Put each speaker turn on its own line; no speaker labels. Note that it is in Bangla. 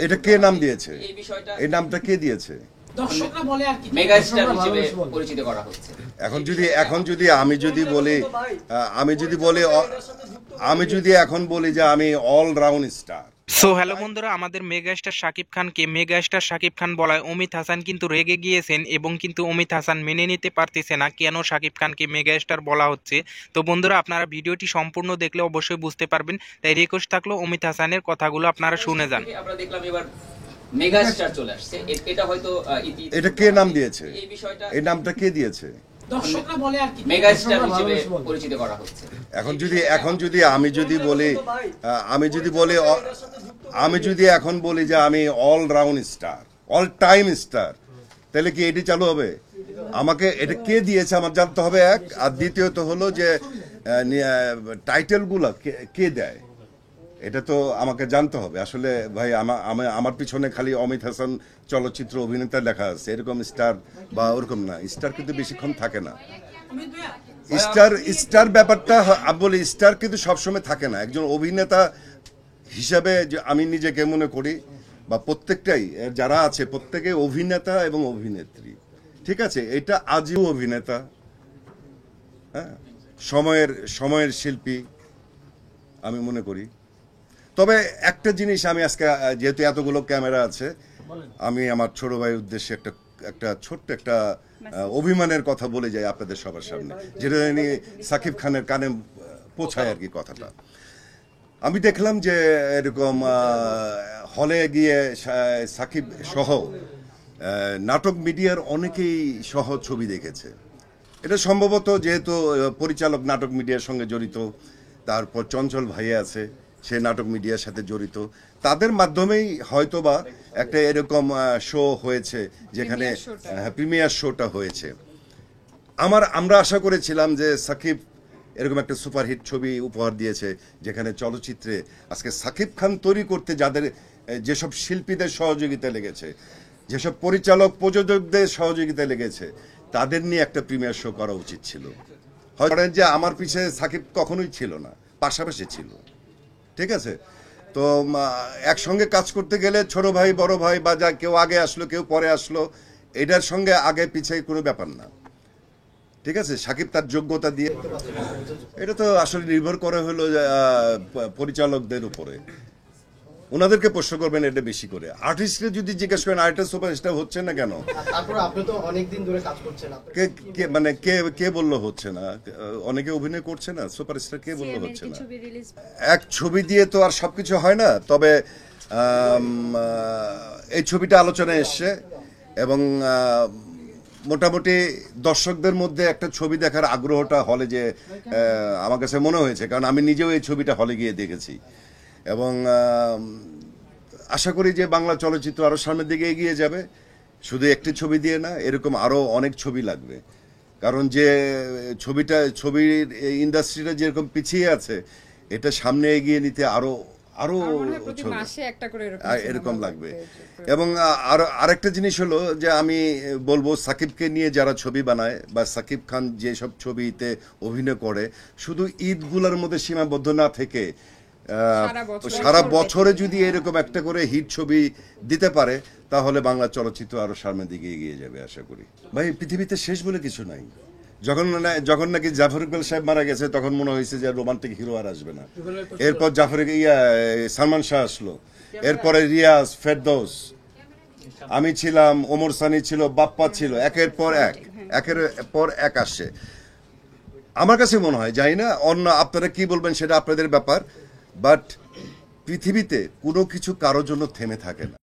এটা কে নাম দিয়েছে? এই নামটা কে দিয়েছে?
দর্শকরা বলে আর কি
মেগাস্টার হিসেবে পরিচিত করা হচ্ছে।
এখন যদি আমি যদি এখন বলি যে আমি অলরাউন্ড স্টার।
সো হ্যালো বন্ধুরা, আমাদের মেগাস্টার শাকিব খানকে মেগাস্টার শাকিব খান বলায় অমিত হাসান কিন্তু রেগে গিয়েছেন এবং কিন্তু অমিত হাসান মেনে নিতে পারতেছে না কেন শাকিব খানকে মেগাস্টার বলা হচ্ছে। তো বন্ধুরা, আপনারা ভিডিওটি সম্পূর্ণ দেখলে অবশ্যই বুঝতে পারবেন, তাই রিকোয়েস্ট থাকলো অমিত হাসানের কথাগুলো আপনারা শুনে যান।
আমরা দেখলাম এবার মেগাস্টার চলে আসছে, এটা হয়তো
এটা কে নাম দিয়েছে? এই নামটা কে দিয়েছে?
দর্শকরা বলে আর কি
মেগাস্টার হিসেবে পরিচিত করা হচ্ছে।
আমি যদি এখন বলি যে আমি all round star, all time star, তাহলে কি এটি চালু হবে? আমাকে এটা কে দিয়েছে আমার জানতে হবে, এক। আর দ্বিতীয়ত হলো যে টাইটেলগুলো কে দেয়, এটা তো আমাকে জানতে হবে। আসলে ভাই আমার পিছনে খালি অমিত হাসান চলচ্চিত্র অভিনেতা লেখা আছে, এরকম স্টার বা ওরকম না। স্টার কিন্তু বেশিক্ষণ থাকে না। স্টার ব্যাপারটা বলি, স্টার কিন্তু সবসময় থাকে না। একজন অভিনেতা হিসাবে যে আমি নিজেকে মনে করি, বা প্রত্যেকটাই যারা আছে প্রত্যেকে অভিনেতা এবং অভিনেত্রী, ঠিক আছে? এটা আজও অভিনেতা, হ্যাঁ, সময়ের শিল্পী আমি মনে করি। তবে একটা জিনিস আমি আজকে, যেহেতু এতগুলো ক্যামেরা আছে, আমি আমার ছোট ভাইয়ের উদ্দেশ্যে একটা ছোট্ট একটা অভিমানের কথা বলে যাই আপনাদের সবার সামনে, যেটা নিয়ে সাকিব খানের কানে পৌঁছায় আর কি কথাটা। আমি দেখলাম যে এরকম হলে গিয়ে সাকিব সহ নাটক মিডিয়ার অনেকেই সহ ছবি দেখেছে। এটা সম্ভবত যেহেতু পরিচালক নাটক মিডিয়ার সঙ্গে জড়িত, তারপর চঞ্চল ভাইয়া আছে, সে নাটক মিডিয়ার সাথে জড়িত, তাদের মাধ্যমেই হয়তোবা একটা এরকম শো হয়েছে, যেখানে প্রিমিয়ার শোটা হয়েছে। আমরা আশা করেছিলাম যে সাকিব এরকম একটা সুপারহিট ছবি উপহার দিয়েছে, যেখানে চলচ্চিত্রে আজকে সাকিব খান তৈরি করতে যেসব শিল্পীদের সহযোগিতা লেগেছে, যেসব পরিচালক প্রযোজকদের সহযোগিতা লেগেছে, তাদের নিয়ে একটা প্রিমিয়ার শো করা উচিত ছিল। হয়তো যে আমার পিছিয়ে সাকিব কখনোই ছিল না, পাশাপাশি ছিল, ঠিক আছে? তো একসঙ্গে কাজ করতে গেলে ছোট ভাই বড় ভাই বা যা, কেউ আগে আসলো কেউ পরে আসলো, এটার সঙ্গে আগে পিছিয়ে কোনো ব্যাপার না, ঠিক আছে? সাকিব তার যোগ্যতা দিয়ে, এটা তো আসলে নির্ভর করে হলো পরিচালকদের উপরে, ওনাদেরকে প্রশ্ন করবেন এটা বেশি করে। আর্টিস্টকে যদি জিজ্ঞেস করেন আর্টিস্ট সুপারস্টার হচ্ছে না কেন,
আপনি তো অনেকদিন ধরে কাজ করছেন,
কে বললো হচ্ছে না? অনেকে অভিনয় করছে না, সুপারস্টার কে বললো হচ্ছে না? এক ছবি দিয়ে তো আর সবকিছু হয় না। তবে এই ছবিটা আলোচনায় এসছে এবং মোটামুটি দর্শকদের মধ্যে একটা ছবি দেখার আগ্রহটা হলে যে আমার কাছে মনে হয়েছে, কারণ আমি নিজেও এই ছবিটা হলে গিয়ে দেখেছি, এবং আশা করি যে বাংলা চলচ্চিত্র আরও সামনের দিকে এগিয়ে যাবে। শুধু একটি ছবি দিয়ে না, এরকম আরও অনেক ছবি লাগবে, কারণ যে ছবির ইন্ডাস্ট্রিটা যেরকম পিছিয়ে আছে, এটা সামনে এগিয়ে নিতে আরও এরকম লাগবে। এবং আরেকটা জিনিস হলো যে আমি বলবো, সাকিবকে নিয়ে যারা ছবি বানায় বা সাকিব খান যেসব ছবিতে অভিনয় করে, শুধু ঈদগুলোর মধ্যে সীমাবদ্ধ না থেকে সারা বছরে যদি এরকম একটা করে হিট ছবি দিতে পারে, তাহলে বাংলা চলচ্চিত্র আরো সামনের দিকে এগিয়ে যাবে আশা করি। ভাই, পৃথিবীতে শেষ বলে কিছু নাই। যখন নাকি জাফর ইকবাল সাহেব মারা গেছে, তখন মনে হয়েছে যে রোমান্টিক হিরো আর আসবে না। এরপর সালমান শাহ আসলো, এরপরে রিয়াজ, ফেরদৌস, আমি ছিলাম, ওমর সানি ছিল, বাপ্পা ছিল, একের পর এক আসছে। আমার কাছে মনে হয়, জানি না অন্য আপনারা কি বলবেন, সেটা আপনাদের ব্যাপার, বাট পৃথিবীতে কোনো কিছু কারোর জন্য থেমে থাকে না।